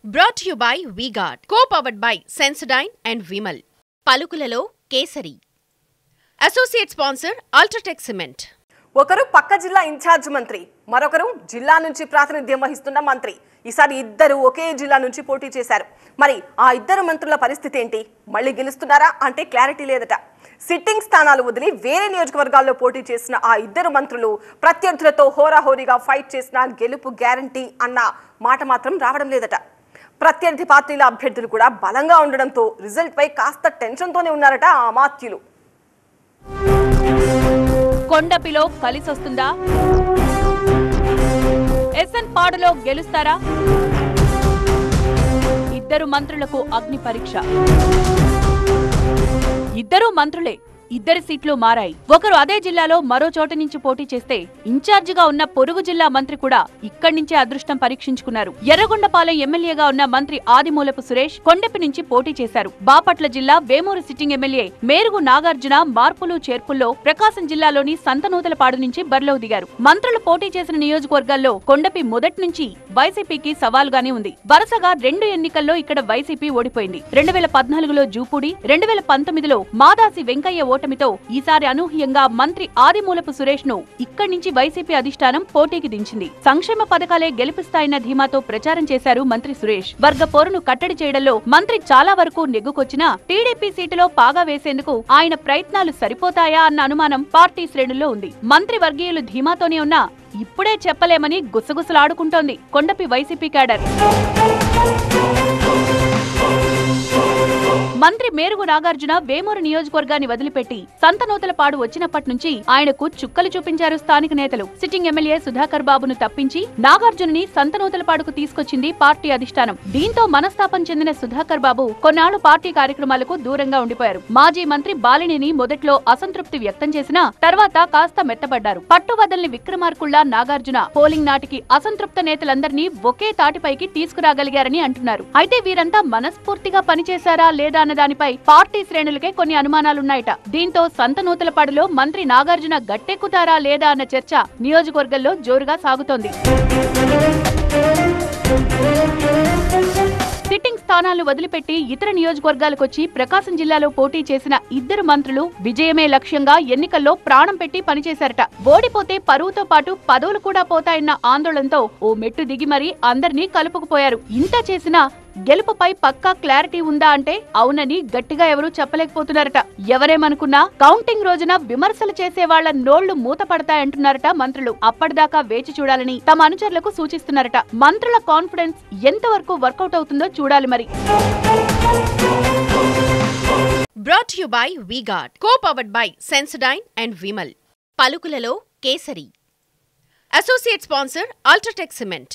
Brought to you by V-Guard, co-powered by Sensodyne and Vimal. పలుకులలో kesari. Associate sponsor Ultratech Cement. ఒకరు పక్క జిల్లా incharge మంత్రి, మరొకరు జిల్లా నుంచి ప్రాతినిధ్యం వహిస్తున్న మంత్రి. ఈసారి ఇద్దరు ఒకే జిల్లా నుంచి పోటీ చేశారు. మరి ఆ ఇద్దరు మంత్రుల పరిస్థితి ఏంటి? మళ్ళీ గెలుస్తున్నారా అంటే క్లారిటీ లేదట. సిట్టింగ్ స్థానాలు వదిలి వేరే నియోజకవర్గాల్లో పోటీ చేసిన ఆ ఇద్దరు మంత్రులు ప్రత్యర్థులతో హోరాహోరీగా ఫైట్ చేసిన గెలుపు గ్యారంటీ అన్న మాట మాత్రం రావడం లేదట. ప్రత్యర్థి పార్టీల అభ్యర్థులు కూడా బలంగా ఉండడంతో రిజల్ట్ పై కాస్త టెన్షన్తోనే ఉన్నారట ఆ అమాత్యులు. కొండపిలో కలిసొస్తుందా? ఎస్ఎన్ పాడులో గెలుస్తారా? ఇద్దరు మంత్రులకు అగ్ని పరీక్ష. ఇద్దరు మంత్రులే, ఇద్దరి సీట్లు మారాయి. ఒకరు అదే జిల్లాలో మరో చోట నుంచి పోటీ చేస్తే ఇన్ఛార్జిగా ఉన్న పొరుగు జిల్లా మంత్రి కూడా ఇక్కడి నుంచే అదృష్టం పరీక్షించుకున్నారు. ఎర్రగొండపాలెం ఎమ్మెల్యేగా ఉన్న మంత్రి ఆదిమూలపు సురేష్ కొండపి నుంచి పోటీ చేశారు. బాపట్ల జిల్లా వేమూరు సిట్టింగ్ ఎమ్మెల్యే మేరుగు నాగార్జున మార్పులు చేర్పుల్లో ప్రకాశం జిల్లాలోని సంతనూతలపాడు నుంచి బరిలో దిగారు. మంత్రులు పోటీ చేసిన నియోజకవర్గాల్లో కొండపి మొదటి నుంచి వైసీపీకి సవాలుగానే ఉంది. వరుసగా 2 ఎన్నికల్లో ఇక్కడ వైసీపీ ఓడిపోయింది. 2014లో జూపూడి, 2019లో మాదాసి వెంకయ్య ఓటమితో ఈసారి అనూహ్యంగా మంత్రి ఆదిమూలపు సురేష్ ను ఇక్కడి నుంచి వైసీపీ అధిష్టానం పోటీకి దించింది. సంక్షేమ పథకాలే గెలిపిస్తాయన్న ధీమాతో ప్రచారం చేశారు మంత్రి సురేష్. వర్గ పోరును కట్టడి చేయడంలో మంత్రి చాలా వరకు నెగ్గుకొచ్చినా టీడీపీ సీటులో పాగా వేసేందుకు ఆయన ప్రయత్నాలు సరిపోతాయా అన్న అనుమానం పార్టీ శ్రేణుల్లో ఉంది. మంత్రి వర్గీయులు ధీమాతోనే ఉన్నా ఇప్పుడే చెప్పలేమని గుసగుసలాడుకుంటోంది కొండపి వైసీపీ క్యాడర్. మంత్రి మేరుగు నాగార్జున వేమూరు నియోజకవర్గాన్ని వదిలిపెట్టి సంతనూతలపాడు వచ్చినప్పటి నుంచి ఆయనకు చుక్కలు చూపించారు స్థానిక నేతలు. సిట్టింగ్ ఎమ్మెల్యే సుధాకర్ బాబును తప్పించి నాగార్జునని సంతనూతలపాడుకు తీసుకొచ్చింది పార్టీ అధిష్టానం. దీంతో మనస్తాపం చెందిన సుధాకర్ బాబు కొన్నాళ్లు పార్టీ కార్యక్రమాలకు దూరంగా ఉండిపోయారు. మాజీ మంత్రి బాలినేని మొదట్లో అసంతృప్తి వ్యక్తం చేసినా తర్వాత కాస్త మెత్తబడ్డారు. పట్టువదల్ని విక్రమార్కుల్లా నాగార్జున పోలింగ్ నాటికి అసంతృప్త నేతలందరినీ ఒకే తాటిపైకి తీసుకురాగలిగారని అంటున్నారు. అయితే వీరంతా మనస్ఫూర్తిగా పనిచేశారా లేదా అన్న దానిపై పార్టీ శ్రేణులకే కొన్ని అనుమానాలున్నాయట. దీంతో సంతనూతలపాడులో మంత్రి నాగార్జున గట్టెక్కుతారా లేదా అన్న చర్చ నియోజకవర్గంలో జోరుగా సాగుతోంది. సిట్టింగ్ స్థానాలు వదిలిపెట్టి ఇతర నియోజకవర్గాలకొచ్చి ప్రకాశం జిల్లాలో పోటీ చేసిన ఇద్దరు మంత్రులు విజయమే లక్ష్యంగా ఎన్నికల్లో ప్రాణం పెట్టి పనిచేశారట. ఓడిపోతే పరువుతో పాటు పదవులు కూడా పోతాయన్న ఆందోళనతో ఓ మెట్టు దిగి మరీ అందర్నీ కలుపుకుపోయారు. ఇంత చేసినా గెలుపుపై పక్కా క్లారిటీ ఉందా అంటే అవునని గట్టిగా ఎవరూ చెప్పలేకపోతున్నారట. ఎవరేమనుకున్నా కౌంటింగ్ రోజున విమర్శలు చేసే వాళ్ల నోళ్లు మూత పడతాయంటున్నారట మంత్రులు. అప్పటిదాకా వేచి చూడాలని తమ అనుచరులకు సూచిస్తున్నారట. మంత్రుల కాన్ఫిడెన్స్ ఎంతవరకు వర్కౌట్ అవుతుందో చూడాలి మరి. Brought to you by V-Guard, co-powered by Sensodyne and Vimal. పలుకులలో kesari. Associate sponsor Ultratech Cement.